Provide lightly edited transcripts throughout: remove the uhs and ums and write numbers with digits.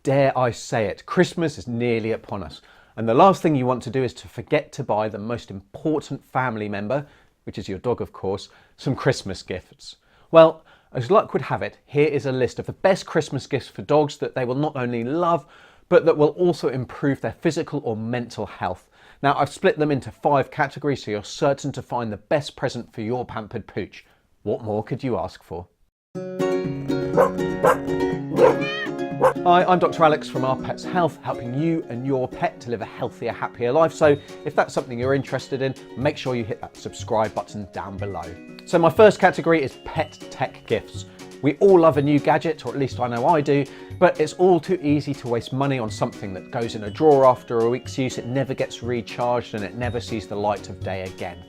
dare I say it, Christmas is nearly upon us. And the last thing you want to do is to forget to buy the most important family member, which is your dog of course, some Christmas gifts. Well, as luck would have it, here is a list of the best Christmas gifts for dogs that they will not only love, but that will also improve their physical or mental health. Now, I've split them into 5 categories so you're certain to find the best present for your pampered pooch. What more could you ask for? Hi, I'm Dr. Alex from Our Pets Health, helping you and your pet to live a healthier, happier life. So if that's something you're interested in, make sure you hit that subscribe button down below. So my first category is pet tech gifts. We all love a new gadget, or at least I know I do, but it's all too easy to waste money on something that goes in a drawer after a week's use, it never gets recharged and it never sees the light of day again.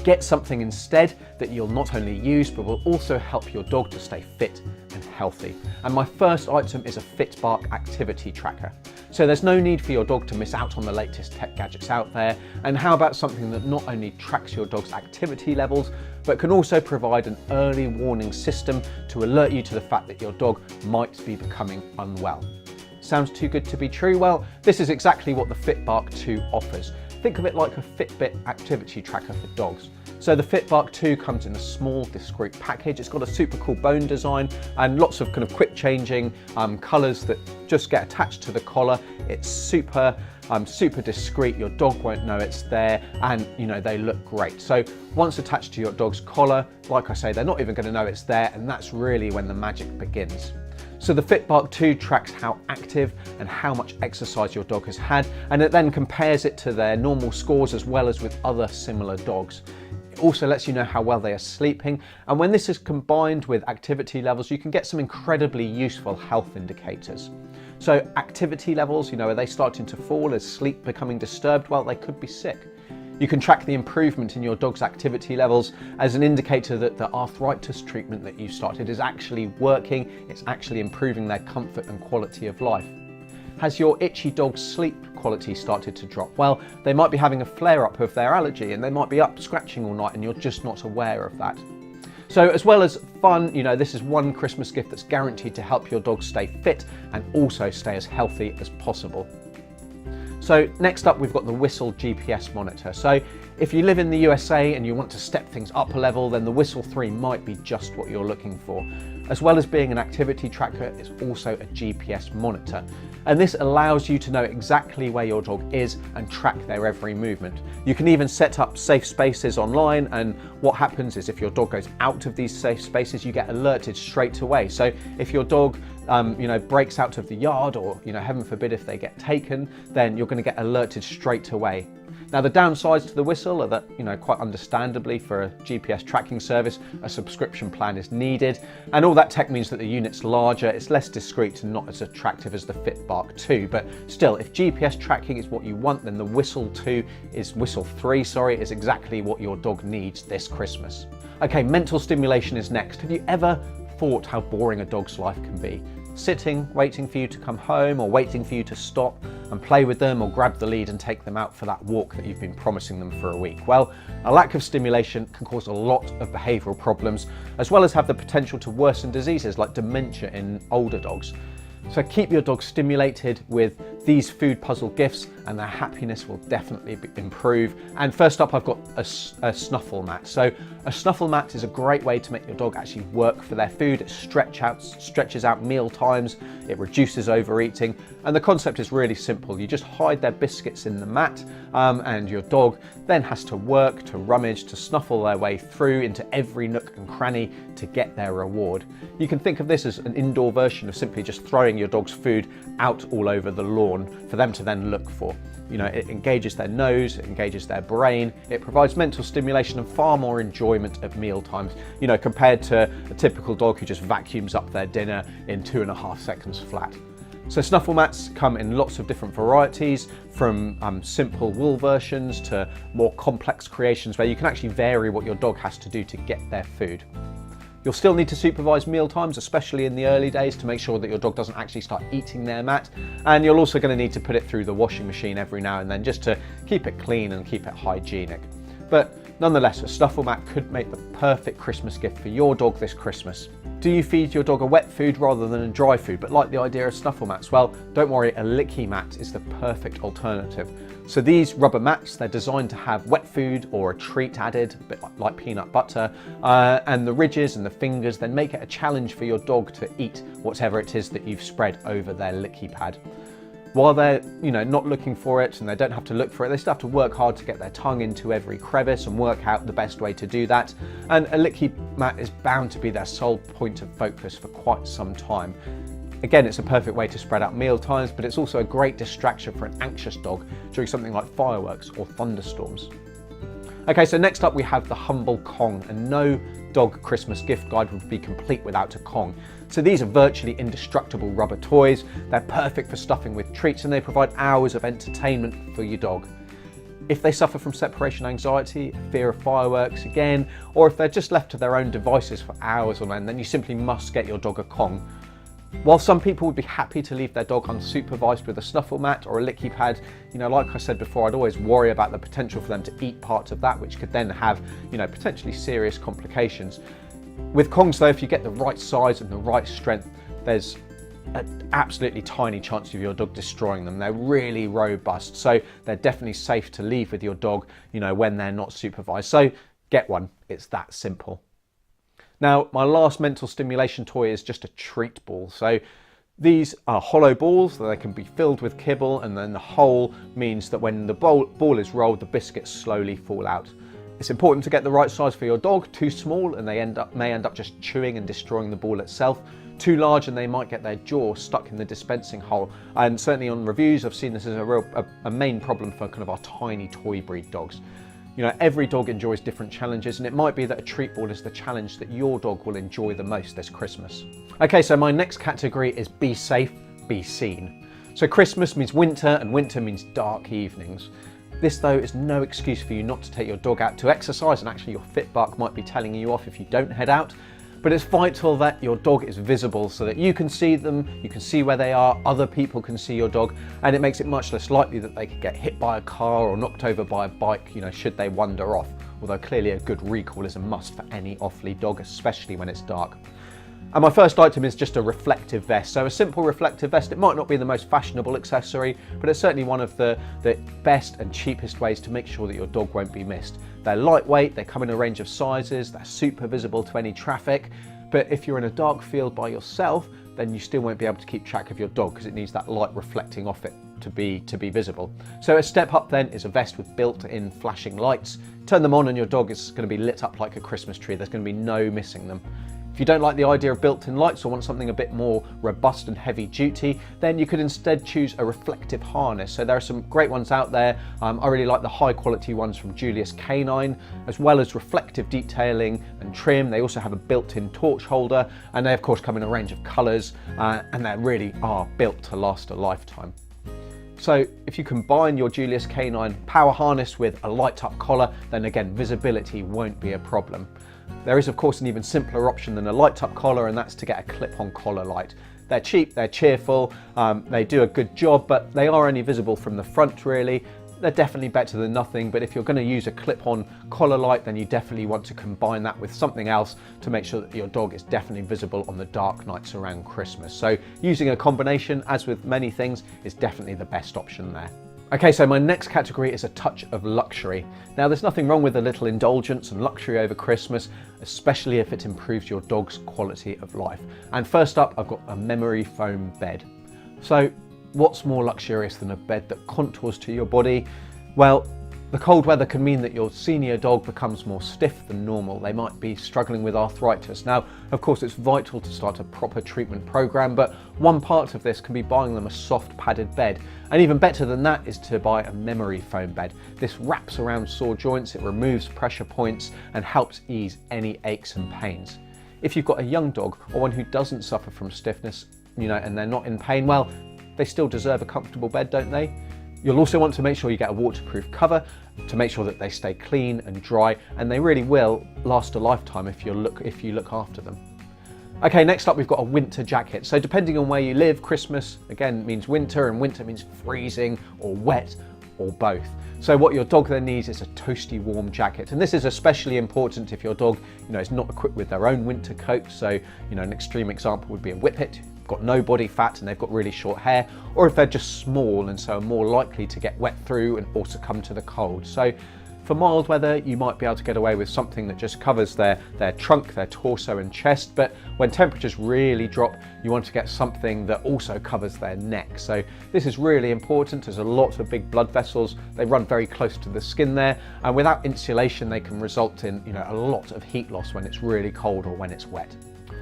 Get something instead that you'll not only use, but will also help your dog to stay fit and healthy. And my first item is a FitBark activity tracker. So there's no need for your dog to miss out on the latest tech gadgets out there. And how about something that not only tracks your dog's activity levels, but can also provide an early warning system to alert you to the fact that your dog might be becoming unwell. Sounds too good to be true? Well, this is exactly what the FitBark 2 offers. Think of it like a Fitbit activity tracker for dogs. So the FitBark 2 comes in a small, discreet package. It's got a super cool bone design and lots of kind of quick changing colours that just get attached to the collar. It's super discreet. Your dog won't know it's there, and you know, they look great. So once attached to your dog's collar, like I say, they're not even going to know it's there, and that's really when the magic begins. So the FitBark 2 tracks how active and how much exercise your dog has had, and it then compares it to their normal scores as well as with other similar dogs. It also lets you know how well they are sleeping, and when this is combined with activity levels, you can get some incredibly useful health indicators. So activity levels, you know, are they starting to fall? Is sleep becoming disturbed? Well, they could be sick. You can track the improvement in your dog's activity levels as an indicator that the arthritis treatment that you started is actually working, it's actually improving their comfort and quality of life. Has your itchy dog's sleep quality started to drop? Well, they might be having a flare-up of their allergy and they might be up scratching all night and you're just not aware of that. So as well as fun, you know, this is one Christmas gift that's guaranteed to help your dog stay fit and also stay as healthy as possible. So next up, we've got the Whistle GPS monitor. So if you live in the USA and you want to step things up a level, then the Whistle 3 might be just what you're looking for. As well as being an activity tracker, it's also a GPS monitor. And this allows you to know exactly where your dog is and track their every movement. You can even set up safe spaces online, and what happens is if your dog goes out of these safe spaces, you get alerted straight away. So if your dog breaks out of the yard, or heaven forbid if they get taken, then you're going to get alerted straight away. Now the downsides to the Whistle are that, quite understandably for a GPS tracking service, a subscription plan is needed, and all that tech means that the unit's larger, it's less discreet and not as attractive as the FitBark 2, but still, if GPS tracking is what you want, then the Whistle 3 is exactly what your dog needs this Christmas. Okay, mental stimulation is next. Have you ever thought how boring a dog's life can be? Sitting, waiting for you to come home, or waiting for you to stop and play with them, or grab the lead and take them out for that walk that you've been promising them for a week. Well, a lack of stimulation can cause a lot of behavioural problems, as well as have the potential to worsen diseases like dementia in older dogs. So keep your dog stimulated with these food puzzle gifts and their happiness will definitely improve. And first up, I've got a snuffle mat. So a snuffle mat is a great way to make your dog actually work for their food. It stretches out meal times, it reduces overeating, and the concept is really simple. You just hide their biscuits in the mat, and your dog then has to work, to rummage, to snuffle their way through into every nook and cranny to get their reward. You can think of this as an indoor version of simply just throwing your dog's food out all over the lawn for them to then look for. It engages their nose, it engages their brain, it provides mental stimulation and far more enjoyment at meal times, compared to a typical dog who just vacuums up their dinner in 2.5 seconds flat. So snuffle mats come in lots of different varieties, from simple wool versions to more complex creations where you can actually vary what your dog has to do to get their food. You'll still need to supervise meal times, especially in the early days, to make sure that your dog doesn't actually start eating their mat. And you're also going to need to put it through the washing machine every now and then just to keep it clean and keep it hygienic. But Nonetheless, a snuffle mat could make the perfect Christmas gift for your dog this Christmas. Do you feed your dog a wet food rather than a dry food, but like the idea of snuffle mats? Well, don't worry, a licky mat is the perfect alternative. So these rubber mats, they're designed to have wet food or a treat added, a bit like peanut butter, and the ridges and the fingers then make it a challenge for your dog to eat whatever it is that you've spread over their licky pad. While they're not looking for it and they don't have to look for it, they still have to work hard to get their tongue into every crevice and work out the best way to do that. And a licky mat is bound to be their sole point of focus for quite some time. Again, it's a perfect way to spread out meal times, but it's also a great distraction for an anxious dog during something like fireworks or thunderstorms. Okay, so next up we have the humble Kong, and no dog Christmas gift guide would be complete without a Kong. So these are virtually indestructible rubber toys. They're perfect for stuffing with treats and they provide hours of entertainment for your dog. If they suffer from separation anxiety, fear of fireworks again, or if they're just left to their own devices for hours on end, then you simply must get your dog a Kong. While some people would be happy to leave their dog unsupervised with a snuffle mat or a licky pad, like I said before, I'd always worry about the potential for them to eat parts of that, which could then have, potentially serious complications. With Kongs though, if you get the right size and the right strength, there's an absolutely tiny chance of your dog destroying them. They're really robust, so they're definitely safe to leave with your dog, when they're not supervised. So get one, it's that simple. Now, my last mental stimulation toy is just a treat ball. So these are hollow balls, so they can be filled with kibble, and then the hole means that when the ball is rolled, the biscuits slowly fall out. It's important to get the right size for your dog. Too small and they may end up just chewing and destroying the ball itself. Too large and they might get their jaw stuck in the dispensing hole. And certainly on reviews, I've seen this as a main problem for kind of our tiny toy breed dogs. Every dog enjoys different challenges, and it might be that a treat ball is the challenge that your dog will enjoy the most this Christmas. Okay, so my next category is be safe, be seen. So Christmas means winter, and winter means dark evenings. This though is no excuse for you not to take your dog out to exercise, and actually your Fitbug might be telling you off if you don't head out. But it's vital that your dog is visible so that you can see them, you can see where they are, other people can see your dog, and it makes it much less likely that they could get hit by a car or knocked over by a bike, should they wander off. Although clearly a good recall is a must for any off-lead dog, especially when it's dark. And my first item is just a reflective vest. So a simple reflective vest, it might not be the most fashionable accessory, but it's certainly one of the best and cheapest ways to make sure that your dog won't be missed. They're lightweight, they come in a range of sizes, they're super visible to any traffic, but if you're in a dark field by yourself, then you still won't be able to keep track of your dog because it needs that light reflecting off it to be visible. So a step up then is a vest with built-in flashing lights. Turn them on and your dog is going to be lit up like a Christmas tree. There's going to be no missing them. If you don't like the idea of built-in lights or want something a bit more robust and heavy duty, then you could instead choose a reflective harness. So there are some great ones out there. I really like the high quality ones from Julius Canine, as well as reflective detailing and trim. They also have a built-in torch holder, and they of course come in a range of colours, and they really are built to last a lifetime. So if you combine your Julius Canine power harness with a light up collar, then again, visibility won't be a problem. There is of course an even simpler option than a light up collar, and that's to get a clip-on collar light. They're cheap, they're cheerful, they do a good job, but they are only visible from the front really. They're definitely better than nothing, but if you're going to use a clip-on collar light, then you definitely want to combine that with something else to make sure that your dog is definitely visible on the dark nights around Christmas. So using a combination, as with many things, is definitely the best option there. Okay, so my next category is a touch of luxury. Now, there's nothing wrong with a little indulgence and luxury over Christmas, especially if it improves your dog's quality of life. And first up, I've got a memory foam bed. So what's more luxurious than a bed that contours to your body? Well, the cold weather can mean that your senior dog becomes more stiff than normal. They might be struggling with arthritis. Now, of course, it's vital to start a proper treatment program, but one part of this can be buying them a soft padded bed. And even better than that is to buy a memory foam bed. This wraps around sore joints, it removes pressure points and helps ease any aches and pains. If you've got a young dog or one who doesn't suffer from stiffness, and they're not in pain, well, they still deserve a comfortable bed, don't they? You'll also want to make sure you get a waterproof cover to make sure that they stay clean and dry, and they really will last a lifetime if you look after them. Okay, next up we've got a winter jacket. So depending on where you live, Christmas again means winter, and winter means freezing or wet. or both. So what your dog then needs is a toasty warm jacket, and this is especially important if your dog, is not equipped with their own winter coat. So, an extreme example would be a whippet, got no body fat and they've got really short hair, or if they're just small and so are more likely to get wet through and also succumb to the cold. So for mild weather, you might be able to get away with something that just covers their trunk, their torso and chest, but when temperatures really drop, you want to get something that also covers their neck. So this is really important. There's a lot of big blood vessels. They run very close to the skin there, and without insulation, they can result in, a lot of heat loss when it's really cold or when it's wet.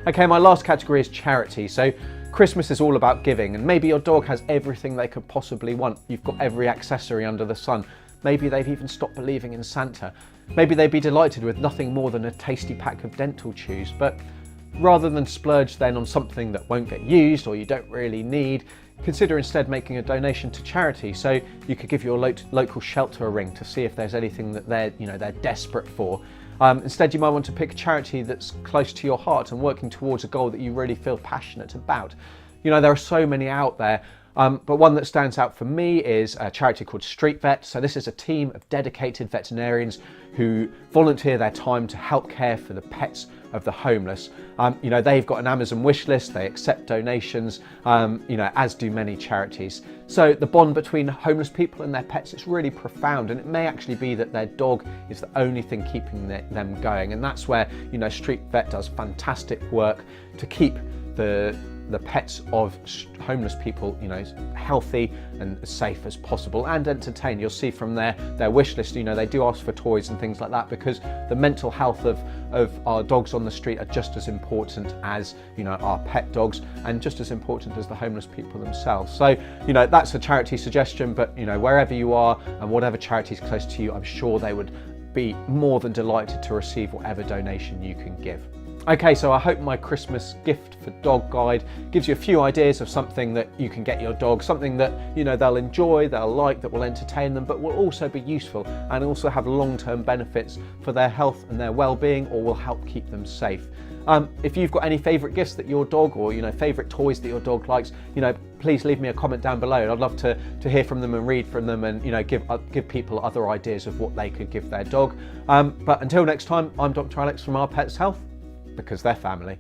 Okay, my last category is charity. So Christmas is all about giving, and maybe your dog has everything they could possibly want. You've got every accessory under the sun. Maybe they've even stopped believing in Santa. Maybe they'd be delighted with nothing more than a tasty pack of dental chews. But rather than splurge then on something that won't get used or you don't really need, consider instead making a donation to charity. So you could give your local shelter a ring to see if there's anything that they're desperate for. Instead, you might want to pick a charity that's close to your heart and working towards a goal that you really feel passionate about. There are so many out there. But one that stands out for me is a charity called Street Vet. So this is a team of dedicated veterinarians who volunteer their time to help care for the pets of the homeless. They've got an Amazon wish list, they accept donations, as do many charities. So the bond between homeless people and their pets is really profound, and it may actually be that their dog is the only thing keeping them going. And that's where, Street Vet does fantastic work to keep the pets of homeless people, healthy and as safe as possible and entertained. You'll see from their wish list, they do ask for toys and things like that, because the mental health of our dogs on the street are just as important as, our pet dogs, and just as important as the homeless people themselves. So, that's a charity suggestion, but, wherever you are and whatever charity is close to you, I'm sure they would be more than delighted to receive whatever donation you can give. Okay, so I hope my Christmas gift for dog guide gives you a few ideas of something that you can get your dog, something that they'll enjoy, they'll like, that will entertain them, but will also be useful and also have long-term benefits for their health and their well-being, or will help keep them safe. If you've got any favourite gifts that your dog, or favourite toys that your dog likes, please leave me a comment down below. I'd love to hear from them and read from them, and give people other ideas of what they could give their dog. But until next time, I'm Dr. Alex from Our Pets Health, because they're family.